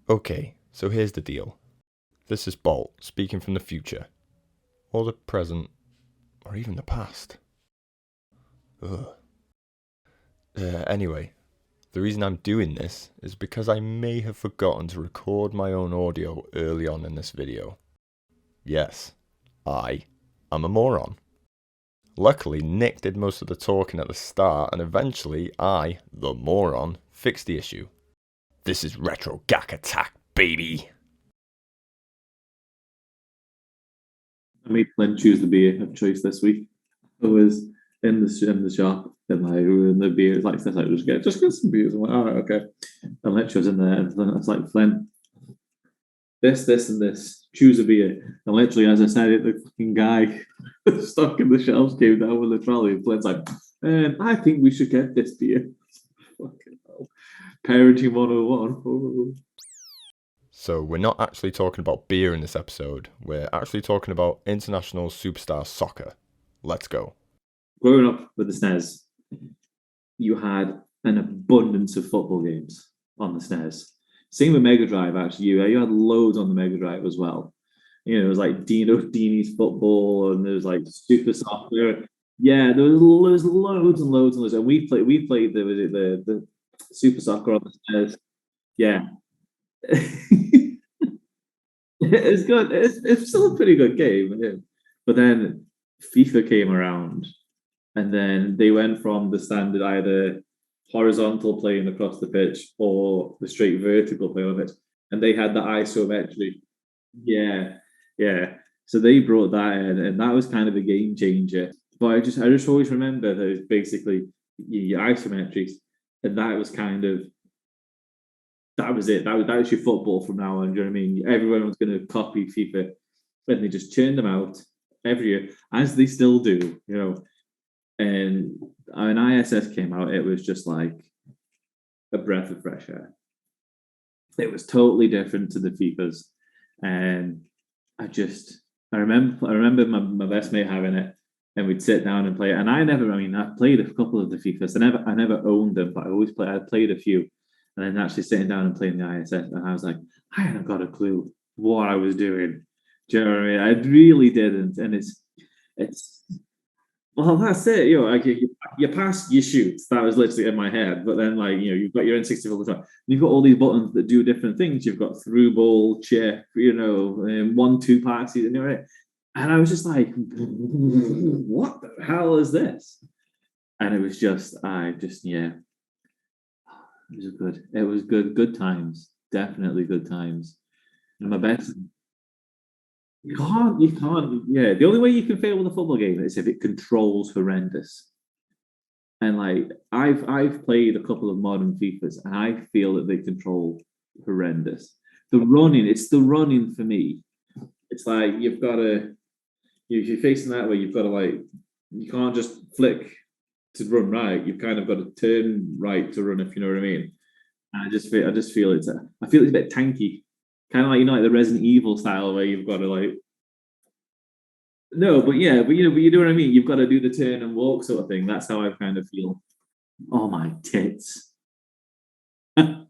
Okay, so here's the deal. This is Bolt speaking from the future, or the present, or even the past. Ugh. Anyway, the reason I'm doing this is because I may have forgotten to record my own audio early on in this video. Yes, I am a moron. Luckily, Nick did most of the talking at the start, and eventually I, the moron, fixed the issue. This is Retro Gak attack, baby! I made Flynn choose the beer of choice this week. I was in the shop and like in the beer, it's like says like just get some beers. I'm like, all right, okay. And literally was in there and I was like, Flynn, this, and this. Choose a beer. And literally, as I said it, the fucking guy stuck in the shelves came down with the trolley. And Flynn's like, I think we should get this beer. Fucking hell. Parenting 101. Oh. So we're not actually talking about beer in this episode, we're actually talking about international superstar soccer. Let's go. Growing up with the SNES, you had an abundance of football games on the SNES. Same with Mega Drive, actually. You had loads on the Mega Drive as well. You know, it was like Dino Dini's football, and there was like Super Soccer. Yeah, there was loads and loads and loads. And we played the Super Soccer on the SNES. Yeah, it's good. It's still a pretty good game. Yeah. But then FIFA came around, and then they went from the standard either horizontal playing across the pitch or the straight vertical play on it, and they had the isometry. Yeah, yeah. So they brought that in, and that was kind of a game changer. But I just always remember that it was basically your isometrics, and that was kind of that was it. That was your football from now on. Do you know what I mean? Everyone was going to copy FIFA, and they just churned them out every year, as they still do. You know, and when ISS came out, it was just like a breath of fresh air. It was totally different to the FIFAs, and I remember my best mate having it, and we'd sit down and play it. And I played a couple of the FIFAs. I never owned them, but I played a few. And then actually sitting down and playing the ISS, and I was like, I hadn't got a clue what I was doing. Do you know what I mean? I really didn't, and it's well, that's it. You know, like you pass, you shoot. That was literally in my head. But then, like, you've got your N64 all the time. You've got all these buttons that do different things. You've got through ball, chip, 1-2 passes, and you're right. And I was just like, what the hell is this? And it was yeah, it was good. It was good times. Definitely good times. And my best, you can't. Yeah, the only way you can fail with a football game is if it controls horrendous. And like I've played a couple of modern FIFAs, and I feel that they control horrendous. It's the running for me. It's like you've got to if you're facing that way, you've got to like you can't just flick to run right. You've kind of got to turn right to run, if you know what I mean. And I just feel I feel it's a bit tanky, kind of like like the Resident Evil style where you've got to like no, but yeah, but you know what I mean. You've got to do the turn and walk sort of thing. That's how I kind of feel. Oh my tits! Oh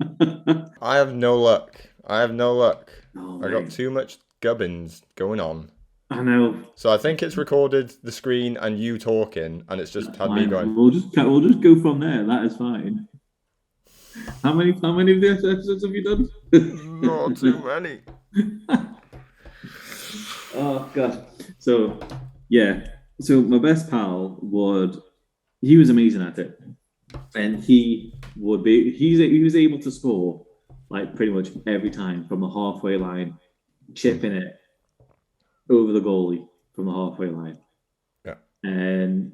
I have no luck. I got mate, too much gubbins going on. I know. So I think it's recorded the screen and you talking, and it's just That's had me fine. going, We'll just go from there. That is fine. How many of these episodes have you done? not too many. Oh god. So yeah. So my best pal would he was amazing at it. And he was able to score like pretty much every time from the halfway line, chipping it over the goalie from the halfway line. Yeah. And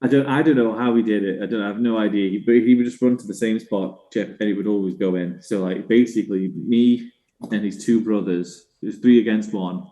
I don't know how he did it. I have no idea. But he would just run to the same spot, chip, and he would always go in. So like basically me and his two brothers, it was 3 against 1,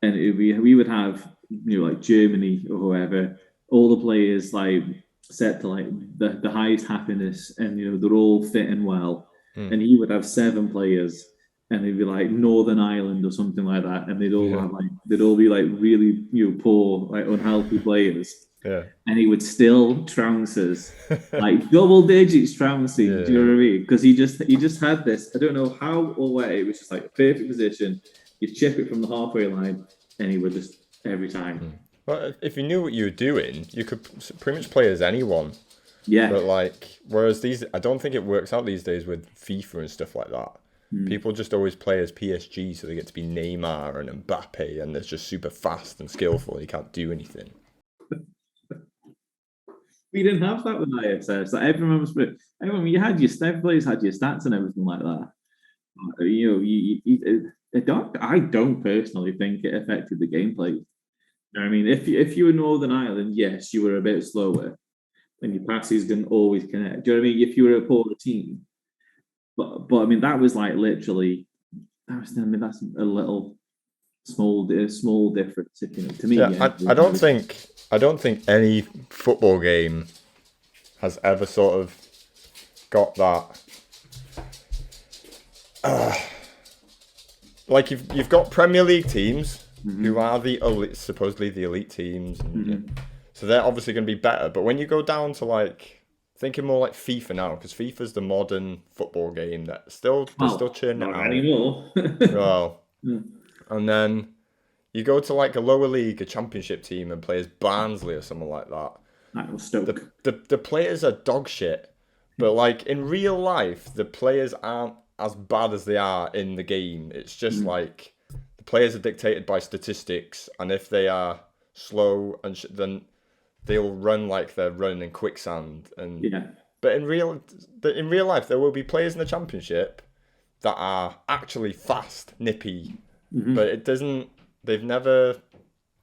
and we would have like Germany or whoever, all the players like set to like the highest happiness, and they're all fit and well, Mm. and he would have 7 players, and they'd be like Northern Ireland or something like that, and they'd all Yeah. have like they'd all be like really poor like unhealthy players, Yeah. and he would still trounce us, like double digits trouncing. Yeah. Do you know what I mean? Because he just had this. I don't know how or where. It was just like a perfect position. You chip it from the halfway line, and he would just every time. Well, if you knew what you were doing, you could pretty much play as anyone. Yeah. But like, whereas I don't think it works out these days with FIFA and stuff like that. People just always play as PSG, so they get to be Neymar and Mbappe, and they're just super fast and skillful. You can't do anything. We didn't have that with ISS. Like everyone was, everyone you had your every players had your stats and everything like that. You know, I don't personally think it affected the gameplay. You know what I mean? If you were Northern Ireland, yes, you were a bit slower, and your passes didn't always connect. Do you know what I mean? If you were a poorer team, but I mean that was like literally, that's a little small difference. You know, to me, Yeah, I don't think any football game has ever sort of got that. Like you've got Premier League teams who are the elite, supposedly the elite teams, and, so they're obviously going to be better. But when you go down to like thinking more like FIFA now, because FIFA's the modern football game that still churning it not out. anymore. Well, and then you go to like a lower league, a championship team, and play as Barnsley or something like that. That was Stoke. The players are dog shit, but like in real life, the players aren't as bad as they are in the game. It's just like the players are dictated by statistics, and if they are slow then they'll run like they're running in quicksand. And but in real life, there will be players in the championship that are actually fast, nippy, but it doesn't. They've never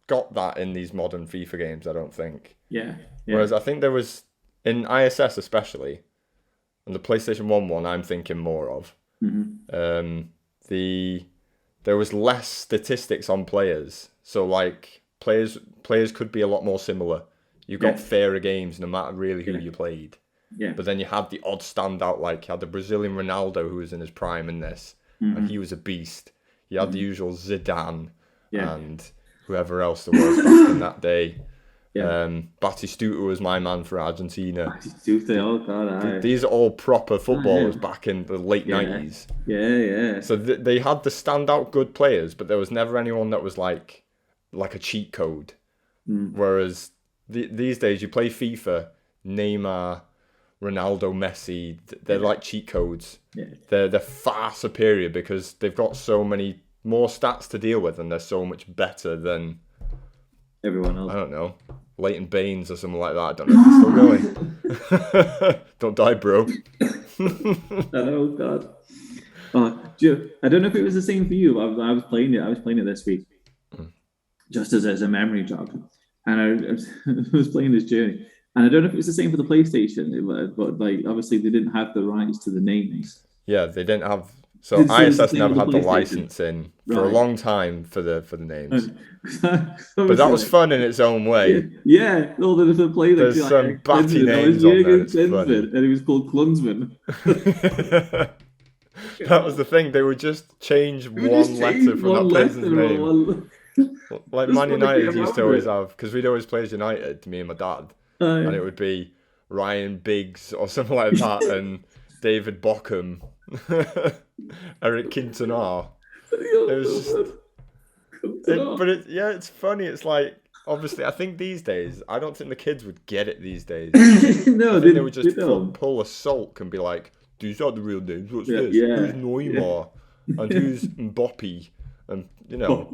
got that in these modern FIFA games, I don't think. Yeah. Whereas I think there was, in ISS especially, and the PlayStation 1 one I'm thinking more of, there was less statistics on players. So like players could be a lot more similar. You got fairer games no matter really who you played. Yeah. But then you had the odd standout, like you had the Brazilian Ronaldo who was in his prime in this, and he was a beast. You had the usual Zidane and whoever else there was back in that day. Batistuta was my man for Argentina. Batistuta, oh god, these are all proper footballers back in the late 90s. Yeah. So they had the standout good players, but there was never anyone that was like a cheat code. Whereas these days you play FIFA, Neymar, Ronaldo, Messi, they're like cheat codes. They're far superior because they've got so many more stats to deal with, and they're so much better than everyone else. I don't know, Leighton Baines or something like that. I don't know if he's still going. Don't die, bro. Oh god. I don't know if it was the same for you, but I was playing it this week, just as a memory jog, and I was playing this Journey, and I don't know if it was the same for the PlayStation, but like obviously they didn't have the rights to the names. Yeah, they didn't have. So ISS never had the license in for a long time for the names, but that was fun in its own way. Yeah, all the play. There's some batty names on there. It's funny. And he was called Klunsman. That was the thing. They would just change one letter from that person's name. Like Man United used to always have, because we'd always play as United, me and my dad, and it would be Ryan Biggs or something like that, and David Bockham, Eric Cantona. It was just, it's funny. It's like, obviously, I think these days, I don't think the kids would get it these days. No, they would just pull a sulk and be like, these are the real names. What's this? Who's Neymar? And who's Mbappe? And you know,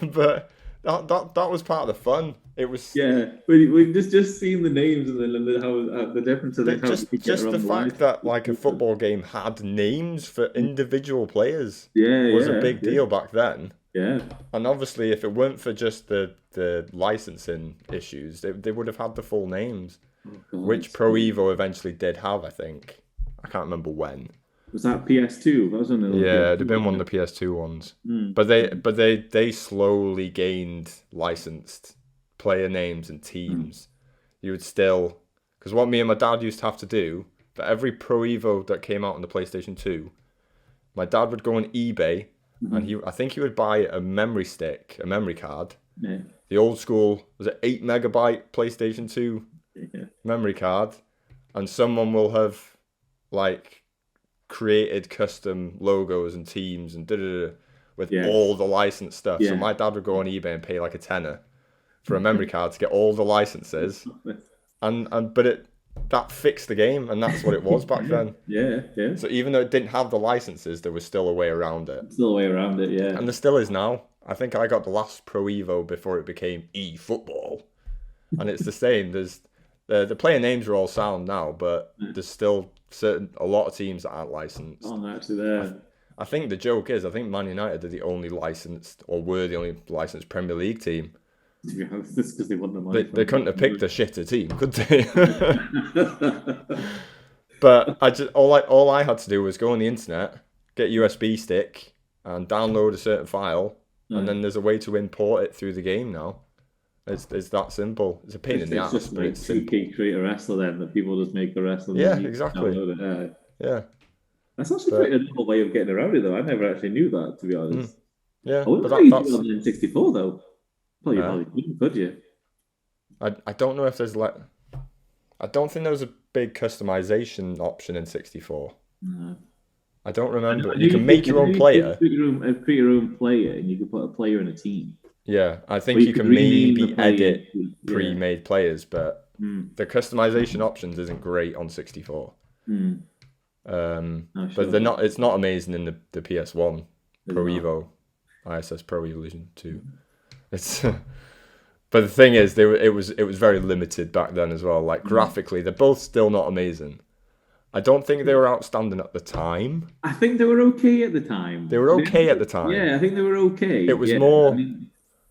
but that was part of the fun. It was we just seeing the names and then how the difference of just the fact that like a football game had names for individual players was a big deal back then. Yeah, and obviously if it weren't for just the licensing issues, they would have had the full names, which Pro Evo eventually did have. I think I can't remember when. Was that PS2? That was on the it'd have been one of the PS2 ones. But they slowly gained licensed player names and teams. You would still, because what me and my dad used to have to do for every Pro Evo that came out on the PlayStation 2, my dad would go on eBay and I think he would buy a memory stick, a memory card, the old school, was it 8 megabyte PlayStation 2 Yeah. memory card, and someone will have like created custom logos and teams and with all the licensed stuff. So my dad would go on eBay and pay like a tenner for a memory card to get all the licenses, but that fixed the game, and that's what it was back then. Yeah. So even though it didn't have the licenses, there was still a way around it. Still a way around it, yeah. And there still is now. I think I got the last Pro Evo before it became eFootball, and it's the same. There's the player names are all sound now, but there's still a lot of teams that aren't licensed. Oh, no, actually there. I think the joke is, I think Man United are the only licensed, or were the only licensed Premier League team. To be honest, it's because they want the money. They couldn't have picked a shitter team, could they? But all I had to do was go on the internet, get a USB stick, and download a certain file, and then there's a way to import it through the game now. It's that simple. It's a pain in the ass, just but like it's simple. 2K create a wrestler then, that people just make the wrestler. Yeah, exactly. Yeah. That's actually quite a novel way of getting around it, though. I never actually knew that, to be honest. Yeah, I wouldn't but know you could on the N64, though. Well, you probably couldn't, could you? I don't know if there's I don't think there was a big customization option in 64. No. I don't remember. You can make your own player. Create your own player, and you can put a player in a team. Yeah, I think you can maybe edit pre-made players, but the customization options isn't great on 64. But they're not. It's not amazing in the PS1 Pro Evo, ISS Pro Evolution 2. It's. But the thing is, it was very limited back then as well. Like graphically, they're both still not amazing. I don't think they were outstanding at the time. I think they were okay at the time. They were okay at the time. Yeah, I think they were okay. It was more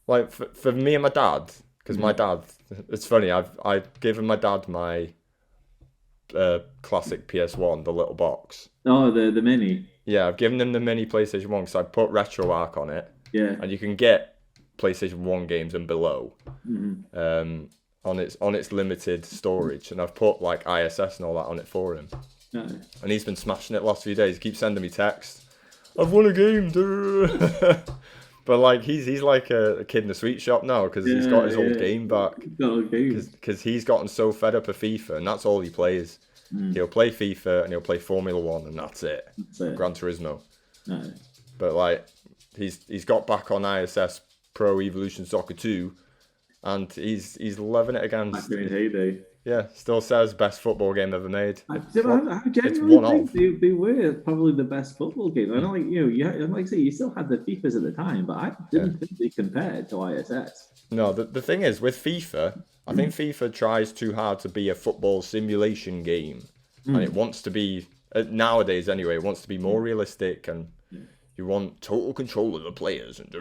like for me and my dad, because my dad. It's funny. I given my dad my classic PS1, the little box. Oh, the mini. Yeah, I've given them the mini PlayStation 1 because I put Retro Gak on it. Yeah. And you can get PlayStation 1 games and below on its limited storage, and I've put like ISS and all that on it for him. Nice. And he's been smashing it the last few days. He keeps sending me texts. I've won a game. But like he's like a kid in a sweet shop now because he's got his old game back. Because he's gotten so fed up of FIFA, and that's all he plays. He'll play FIFA and he'll play Formula 1, and that's it. Gran Turismo. Nice. But like he's got back on ISS Pro Evolution Soccer 2, and he's loving it again. Back in his heyday. Yeah, still says best football game ever made. I genuinely think they were probably the best football game. I know, like I say, you still had the FIFAs at the time, but I didn't think they compared to ISS. No, the thing is with FIFA, I think FIFA tries too hard to be a football simulation game, and it wants to be nowadays anyway. It wants to be more realistic, and you want total control of the players, and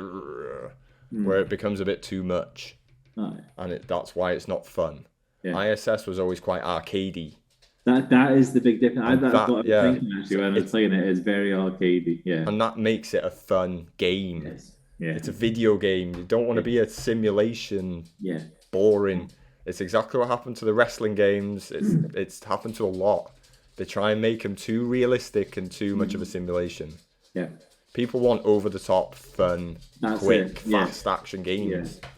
where it becomes a bit too much, and that's why it's not fun. Yeah. ISS was always quite arcadey. That is the big difference. That's what I'm thinking actually when I'm playing it. It's very arcadey, and that makes it a fun game. Yes. Yeah. It's a video game. You don't want to be a simulation. Yeah. Boring. It's exactly what happened to the wrestling games. It's happened to a lot. They try and make them too realistic and too much of a simulation. Yeah. People want over the top, fun, quick, fast action games. Yeah.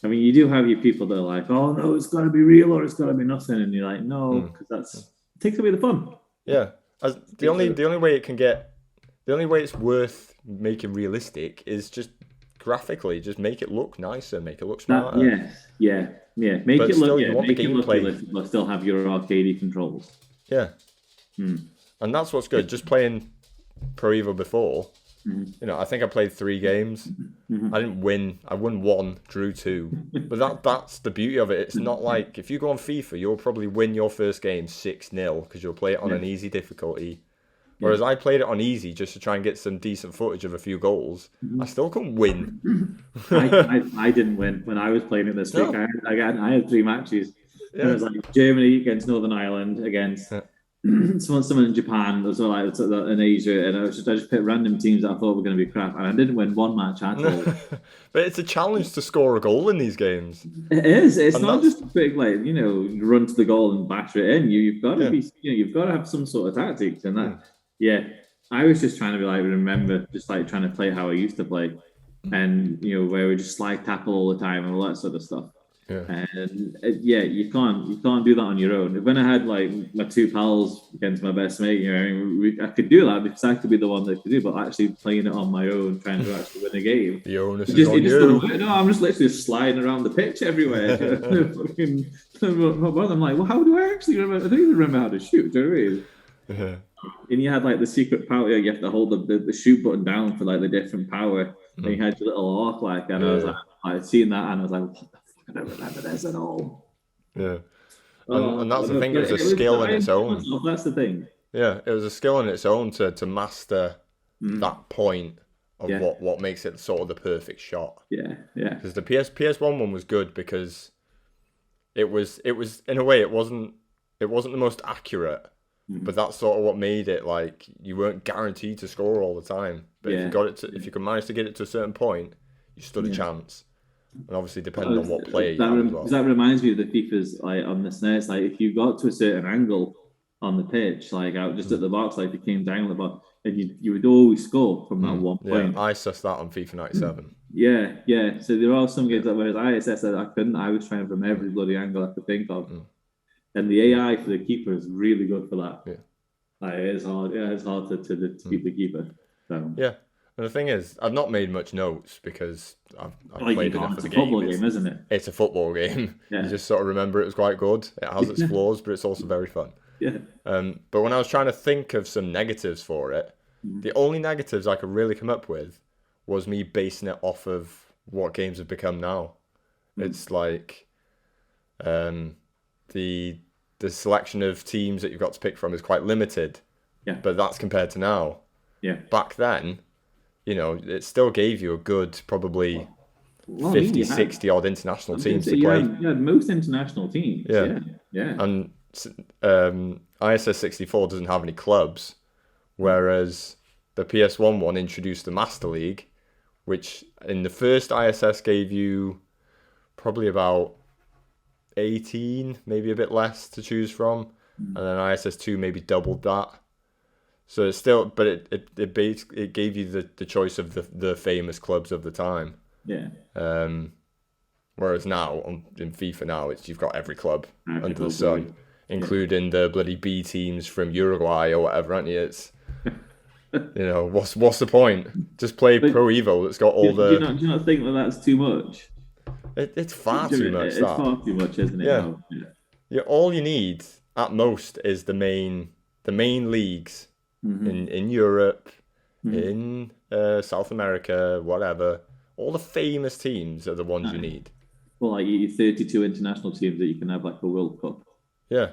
I mean, you do have your people that are like, "Oh no, it's got to be real or it's got to be nothing," and you're like, "No," because it takes away the fun. Yeah, the only way it's worth making realistic is just graphically, just make it look nicer, make it look smarter. Yeah. Make it look realistic, but still have your arcadey controls. Yeah, and that's what's good. Just playing Pro Evo before. I think I played 3 games. I didn't win. I won 1, drew 2. But that's the beauty of it. It's not like if you go on FIFA, you'll probably win your first game 6-0 because you'll play it on an easy difficulty. Whereas I played it on easy just to try and get some decent footage of a few goals. I still couldn't win. I didn't win when I was playing it this week. I had 3 matches. Yeah. It was like Germany against Northern Ireland against. Someone in Japan as well, in Asia, and I just picked random teams that I thought were going to be crap, and I didn't win 1 match at all. But it's a challenge to score a goal in these games. It is. It's not just a quick run to the goal and batter it in. You've got to be, you've got to have some sort of tactics, and that. I was just trying to remember, just trying to play how I used to play. and where we just slide tackle all the time and all that sort of stuff. Yeah. And yeah, you can't do that on your own. When I had like my two pals against my best mate, I could do that because I could be the one that could do. But actually playing it on my own, trying to actually win a game, The onus it is on just you. doesn't work. No, I'm just literally sliding around the pitch everywhere. I'm like, well, how do I actually remember? I don't even remember how to shoot. Do you know what I mean? Yeah. And you had like the secret power. You have to hold the shoot button down for like the different power. And you had your little arc like, and I was like, I'd seen that, and I was like, what the fuck? I don't remember this at all. Yeah. And that's the thing, it was a skill in its own. That's the thing. Yeah, it was a skill in its own to master that point of what makes it sort of the perfect shot. Yeah, yeah. Because the PS1 one was good because it was in a way it wasn't the most accurate, but that's sort of what made it like you weren't guaranteed to score all the time. But if you could manage to get it to a certain point, you stood a chance. And obviously, depending on what player you have as well. That reminds me of the FIFA's like on the SNES. Like if you got to a certain angle on the pitch, like out just at the box, like if you came down the box, and you would always score from that one point. Yeah, I sussed that on FIFA 97. Yeah. So there are some games that whereas ISS I couldn't. I was trying from every bloody angle I could think of, and the AI for the keeper is really good for that. Yeah, like it is hard. Yeah, it's hard to keep the keeper. So. Yeah. And the thing is, I've not made much notes because I've played enough of the game. It's a football game, isn't it? It's a football game. Yeah. You just sort of remember it was quite good. It has its flaws, but it's also very fun. Yeah. But when I was trying to think of some negatives for it, the only negatives I could really come up with was me basing it off of what games have become now. It's like the selection of teams that you've got to pick from is quite limited. Yeah. But that's compared to now. Yeah. Back then, it still gave you a good probably 50, 60 odd international teams to play. You had most international teams. Yeah. And ISS 64 doesn't have any clubs, whereas the PS1 one introduced the Master League, which in the first ISS gave you probably about 18, maybe a bit less to choose from, and then ISS 2 maybe doubled that. So it's still, but it gave you the choice of the famous clubs of the time. Yeah. Whereas now in FIFA now you've got every club under the sun, including the bloody B teams from Uruguay or whatever, aren't you? It's what's the point? Just play Pro Evo that's got all the. Do you not think that that's too much? It's far too much. It's far too much, isn't it? Yeah. All you need at most is the main leagues. In Europe, in South America, whatever. All the famous teams are the ones you need. Well, like you 32 international teams that you can have like a World Cup. Yeah,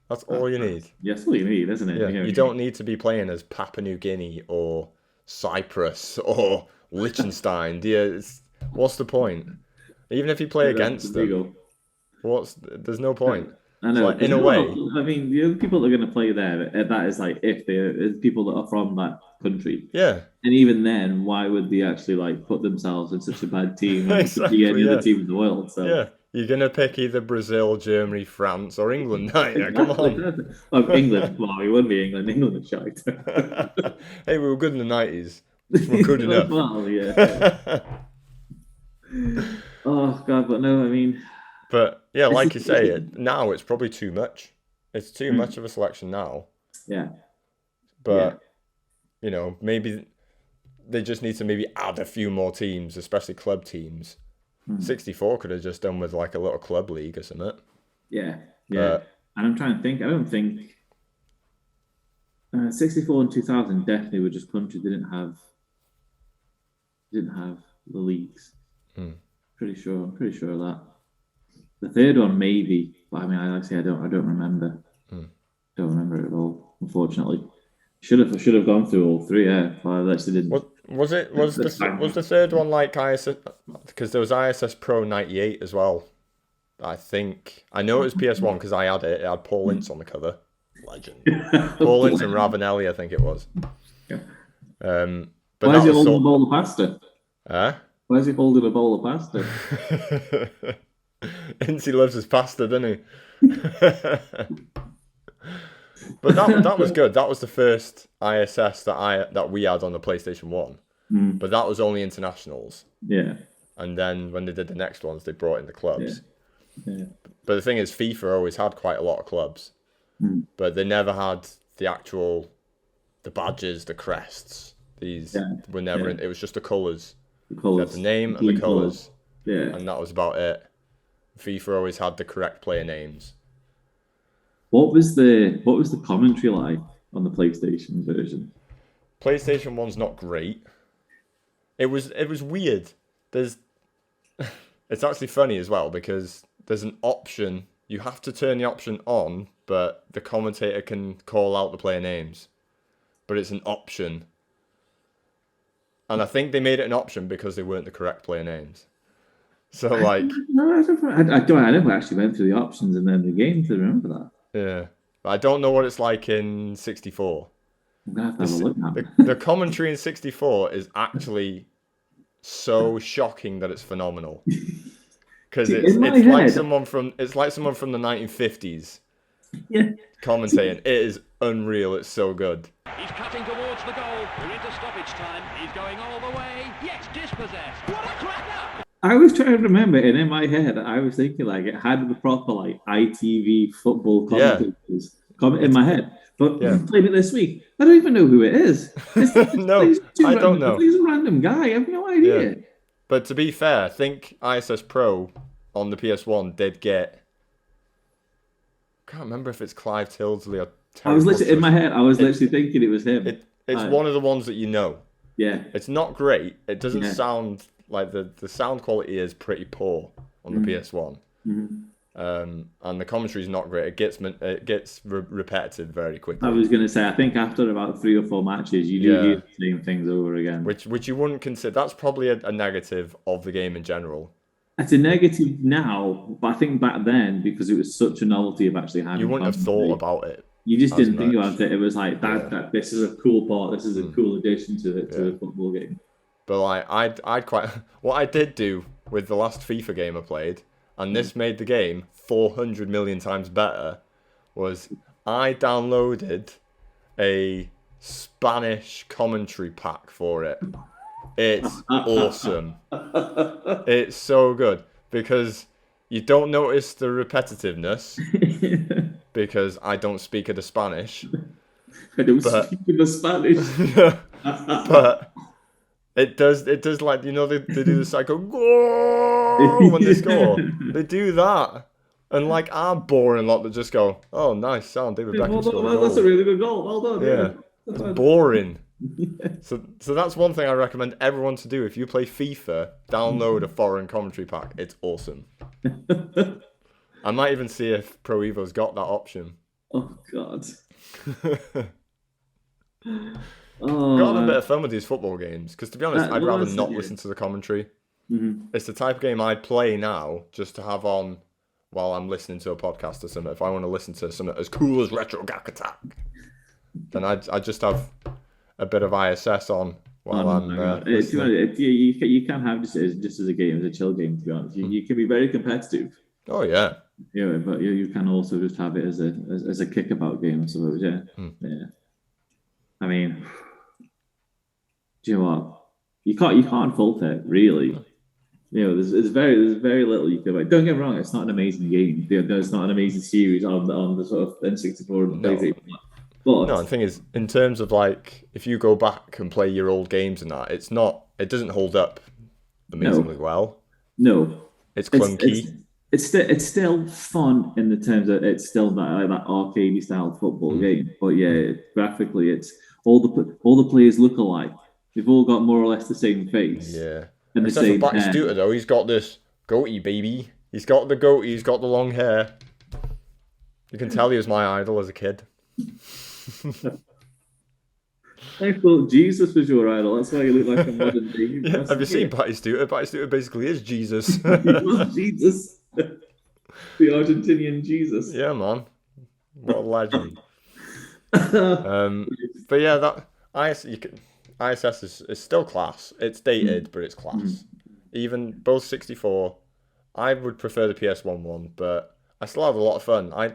that's all you need. Yeah, that's all you need, isn't it? Yeah, you don't need to be playing as Papua New Guinea or Cyprus or Liechtenstein. What's the point? Even if you play against them, there's no point. I know. Like, in a way, I mean, the people that are going to play there, that is like if they're people that are from that country. Yeah. And even then, why would they actually like put themselves in such a bad team exactly, to be any other team in the world? So yeah, you're going to pick either Brazil, Germany, France, or England. Yeah, come on. England. Well, it wouldn't be England. England is shite. Hey, we were good in the 90s. We're good enough. Well, yeah. Oh God, but no, I mean. But yeah, like you say, now it's probably too much. It's too much of a selection now. Yeah. But maybe they just need to maybe add a few more teams, especially club teams. 64 could have just done with like a little club league or something. Yeah. And I'm trying to think. I don't think 64 and 2000 definitely were just countries didn't have the leagues. Pretty sure of that. The third one maybe, but I mean, I don't remember. Don't remember it at all. Unfortunately, should have gone through all three. Yeah, well, I actually didn't. Was the third one like ISS? Because there was ISS Pro 98 as well. I think I know it was PS1 because I had it. It had Paul Ince on the cover. Legend. Paul Ince and Ravanelli, I think it was. Yeah. But why is he holding a bowl of pasta? Huh? Why is he holding a bowl of pasta? Incy loves his pasta, doesn't he? But that was good. That was the first ISS that we had on the PlayStation 1. but that was only internationals. Yeah. And then when they did the next ones, they brought in the clubs. Yeah. But the thing is, FIFA always had quite a lot of clubs, but they never had the badges, the crests. These were never in. It was just the colours. The colours. You had the name and the colours. Yeah. And that was about it. FIFA always had the correct player names. What was the commentary like on the PlayStation version? PlayStation 1's not great. It was weird. It's actually funny as well because there's an option. You have to turn the option on, but the commentator can call out the player names. But it's an option. And I think they made it an option because they weren't the correct player names. So like, I never actually went through the options and then the game to remember that. Yeah, but I don't know what it's like in 64. I'm gonna have to have a look now. The commentary in 64 is actually so shocking that it's phenomenal. Because it's like someone from the 1950s commentating. It is unreal. It's so good. He's cutting towards the goal. We're into stoppage time. He's going all the way. Yes, dispossessed. What a cracker! I was trying to remember, and in my head, I was thinking like it had the proper like ITV football commentators in my head. But playing it this week, I don't even know who it is. No, I don't know. He's a random guy. I have no idea. Yeah. But to be fair, I think ISS Pro on the PS1 did get. I can't remember if it's Clive Tildesley or. I was literally in my head. I was literally thinking it was him. It's one of the ones that you know. Yeah. It's not great. It doesn't sound like the sound quality is pretty poor on the PS1. And the commentary is not great. It gets repetitive very quickly. I was going to say, I think after about 3 or 4 matches, you do hear the same things over again. Which you wouldn't consider. That's probably a negative of the game in general. It's a negative now, but I think back then, because it was such a novelty of actually having. You wouldn't have thought about it. You just didn't think about it. It was like that this is a cool part. This is a cool addition to the football game. But like, I'd quite. What I did do with the last FIFA game I played, and this made the game 400 million times better, was I downloaded a Spanish commentary pack for it. It's awesome. It's so good because you don't notice the repetitiveness because I don't speak the Spanish. I don't speak the Spanish. But it does like, you know, they do the psycho goal when they score. They do that. And like our boring lot that just go, oh, nice sound, David Beckham scored a goal. That's a really good goal. Well done. Yeah. It's boring. So that's one thing I recommend everyone to do. If you play FIFA, download a foreign commentary pack. It's awesome. I might even see if Pro Evo's got that option. Oh God. Got a bit of fun with these football games because, to be honest, I'd rather not listen to the commentary. It's the type of game I'd play now just to have on while I'm listening to a podcast or something. If I want to listen to something as cool as Retro Gak Attack, then I'd just have a bit of ISS on while I'm listening. You can have just as a game, as a chill game, to be honest. You can be very competitive. Oh yeah. Yeah, but you can also just have it as a kickabout game, I suppose. Yeah. Yeah. I mean, do you know what? You can't fault it, really. You know, there's very little you can. Don't get me wrong, it's not an amazing game. There's not an amazing series on the sort of N64 and PlayStation. But no, the thing is, in terms of like, if you go back and play your old games and that, it doesn't hold up amazingly well. No, it's clunky. It's still fun in the terms that it's still that arcade style football game. But yeah, graphically, it's all the players look alike. They've all got more or less the same face. Yeah. And except for Batistuta though, he's got this goatee, baby. He's got the goatee. He's got the long hair. You can tell he was my idol as a kid. I thought Jesus was your idol. That's why you look like a modern day. Yeah. Have you seen Batistuta? Batistuta basically is Jesus. He was Jesus. The Argentinian Jesus. Yeah, man. What a legend. But yeah, that ISS is still class. It's dated, but it's class. Even both 64. I would prefer the PS1 one, but I still have a lot of fun. I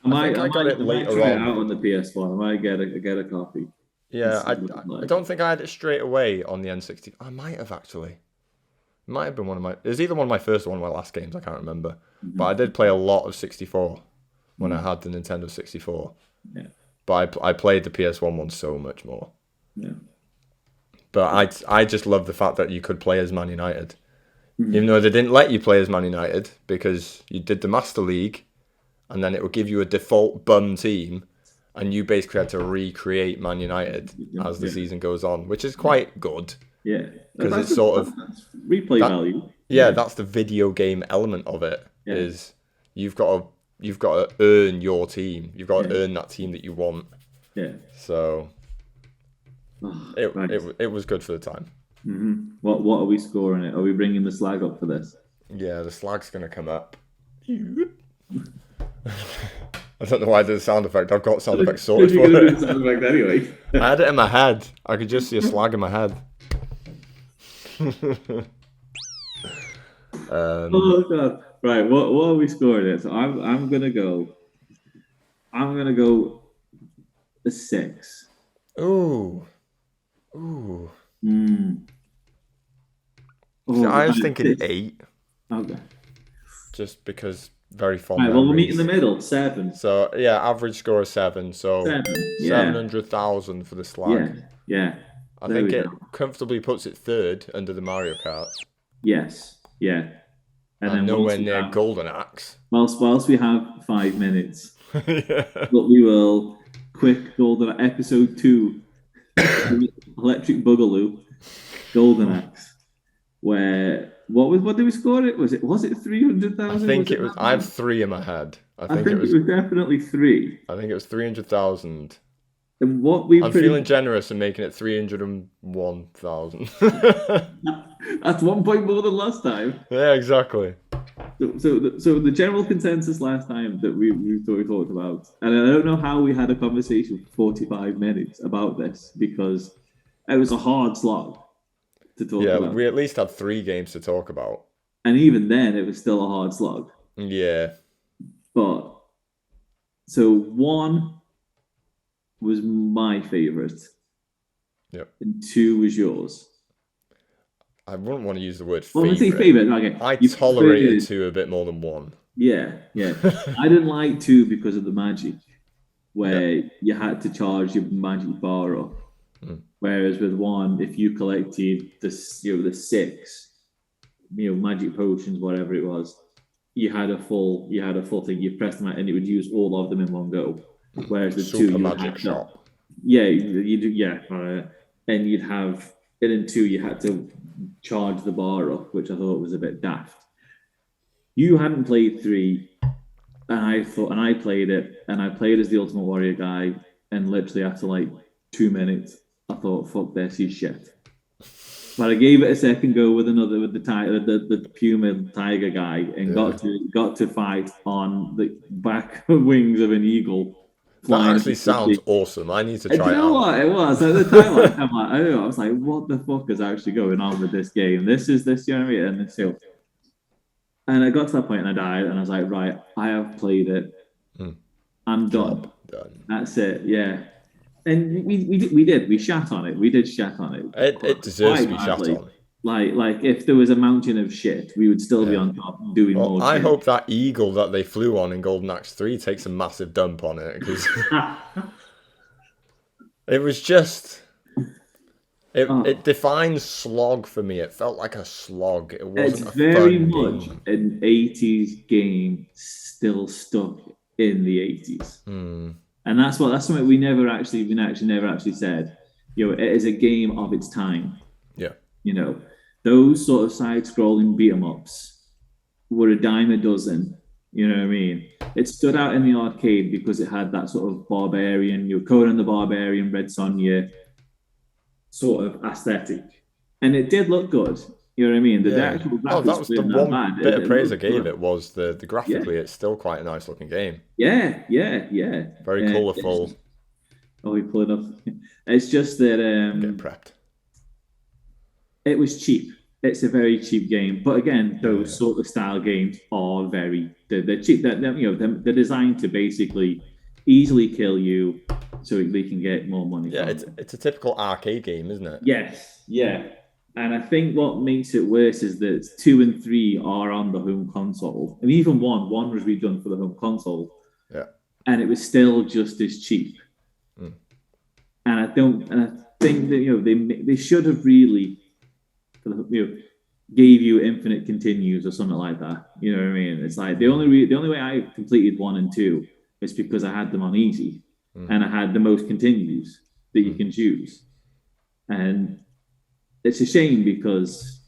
got it later on. Out on the PS1. I might get a copy. Yeah, I Like, don't think I had it straight away on the N60. I might have actually. It might have been one of my. It was either one of my first or one of my last games. I can't remember. But I did play a lot of 64 when I had the Nintendo 64. Yeah. But I played the PS1 one so much more. Yeah. But I just love the fact that you could play as Man United. Even though they didn't let you play as Man United because you did the Master League and then it would give you a default bum team and you basically had to recreate Man United as the season goes on, which is quite good. Yeah. Because it's sort of replay value. Yeah, that's the video game element of it. Is you've got to earn your team. You've got to earn that team that you want. Yeah. So it was good for the time. What are we scoring it? Are we bringing the slag up for this? Yeah, the slag's gonna come up. I don't know why I did the sound effect. I've got sound effects sorted for it. Sound effect anyway. I had it in my head. I could just see a slag in my head. Oh god! Right, what are we scoring it? So I'm gonna go a 6. Ooh. Oh, I was thinking 8. Okay. Just because very fond. Right, well, we'll meet in the middle. 7. So yeah, average score is 7. So 700,000 for the slag. Yeah. I think it comfortably puts it 3rd under the Mario Kart. Yes. Yeah. And then nowhere near Golden Axe. Whilst we have 5 minutes, Yeah. but we will quick Golden episode 2, Electric Boogaloo, Golden Axe, where what did we score it? Was it 300,000? I think it was. I have 3 in my head. I think it was definitely 3. I think it was 300,000. And I'm feeling generous and making it 301,000. That's 1 point more than last time. Yeah, exactly. So the general consensus last time that we talked about, and I don't know how we had a conversation for 45 minutes about this because it was a hard slog to talk about. Yeah, we at least had 3 games to talk about. And even then, it was still a hard slog. Yeah. But, so 1 was my favourite. Yep. And 2 was yours. I wouldn't want to use the word Well, favourite. let's say favourite. Okay. I tolerated 2 a bit more than 1. Yeah. I didn't like 2 because of the magic, where you had to charge your magic bar up. Whereas with 1, if you collected the 6, magic potions, whatever it was, you had a full thing. You pressed them out, and it would use all of them in one go. Whereas with 2, you magic shop. Yeah, you do. Yeah, and you'd have. And in 2, you had to charge the bar up, which I thought was a bit daft. You hadn't played 3, and I played it, and I played as the Ultimate Warrior guy, and literally after like 2 minutes, I thought, "Fuck this, he's shit." But I gave it a second go with the Puma Tiger guy, and got to fight on the back wings of an eagle. That actually sounds awesome. I need to try it out. You know what it was? At the time, I was like, what the fuck is actually going on with this game? This, you know what I mean? And I got to that point and I died, and I was like, right, I have played it. I'm done. That's it, yeah. And we shat on it. We did shat on it. It deserves to be shat on. Like if there was a mountain of shit, we would still be on top doing more. I hope that eagle that they flew on in Golden Axe 3 takes a massive dump on it, because it was just it defines slog for me. It felt like a slog. It wasn't it's a very fun much game. An 80s game still stuck in the 80s. And that's something we never actually said. It is a game of its time. Yeah. Those sort of side-scrolling beat-em-ups were a dime a dozen. You know what I mean? It stood out in the arcade because it had that sort of barbarian, Conan the Barbarian, Red Sonja sort of aesthetic, and it did look good. You know what I mean? The actual graphics that was the one bit of praise I gave it was the graphically. It's still quite a nice looking game. Yeah. Very colourful. We pulled up. It's just that get prepped. It was cheap. It's a very cheap game, but again, those sort of style games are they're cheap. They're designed to basically easily kill you so they can get more money. Yeah, from it's a typical arcade game, isn't it? Yes, yeah. And I think what makes it worse is that 2 and 3 are on the home console. And even 1 was redone for the home console. Yeah. And it was still just as cheap. Mm. And I think that they should have really gave you infinite continues or something like that. You know what I mean? It's like the only way I completed 1 and 2 is because I had them on easy and I had the most continues that you can choose. And it's a shame because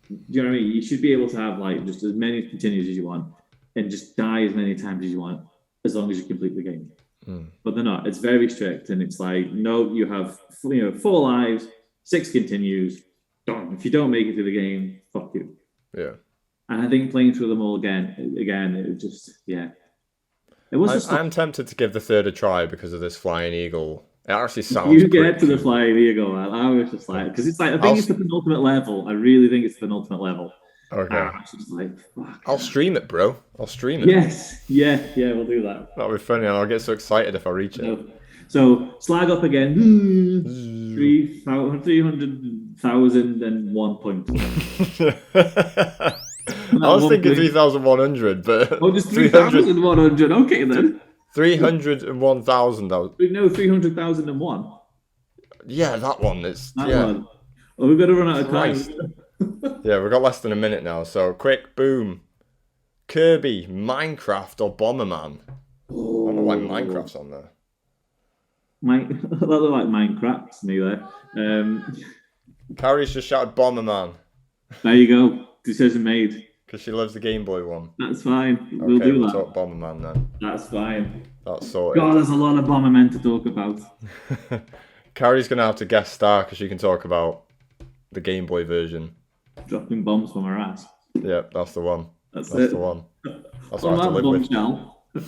you know what I mean? You should be able to have like just as many continues as you want and just die as many times as you want as long as you complete the game. But they're not. It's very strict, and it's like, no, you have 4 lives, 6 continues, done. If you don't make it through the game, fuck you. Yeah. And I think playing through them all again, it just It was. I'm tempted to give the third a try because of this flying eagle. It actually sounds. You get to the flying eagle, man. I was just like, because it's like I think it's the penultimate level. I really think it's the penultimate level. Okay. I was just like, fuck. I'll stream it, bro. I'll stream it. Yes. Yeah, we'll do that. That'll be funny, and I'll get so excited if I reach it. So slag up again. 300,001 points. I was thinking 3,100, but just 3,100. Okay then. 301,000. No, 300,001. Yeah, that one. It's that one. Well, we've got to run out of time. Yeah, we've got less than a minute now. So quick, boom. Kirby, Minecraft, or Bomberman? I don't know why Minecraft's on there. That look like Minecraft to me there. Carrie's just shouted Bomberman. There you go. Decision made. Because she loves the Game Boy one. That's fine. We'll do that. Talk Bomberman then. That's fine. That's sorted. God, there's a lot of Bombermen to talk about. Carrie's going to have to guest star because she can talk about the Game Boy version. Dropping bombs from her ass. Yep, that's the one. That's the one. That's what I have to live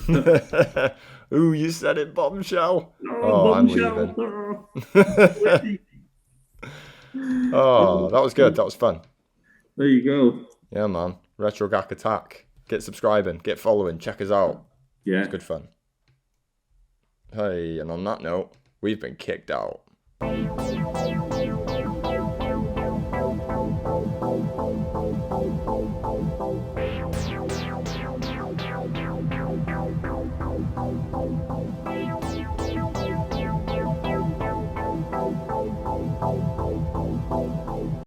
with. Ooh, you said it, bombshell. Bombshell. I'm leaving. Oh, that was good. That was fun. There you go. Yeah, man. Retro Gak Attack. Get subscribing. Get following. Check us out. Yeah. It's good fun. Hey, and on that note, we've been kicked out.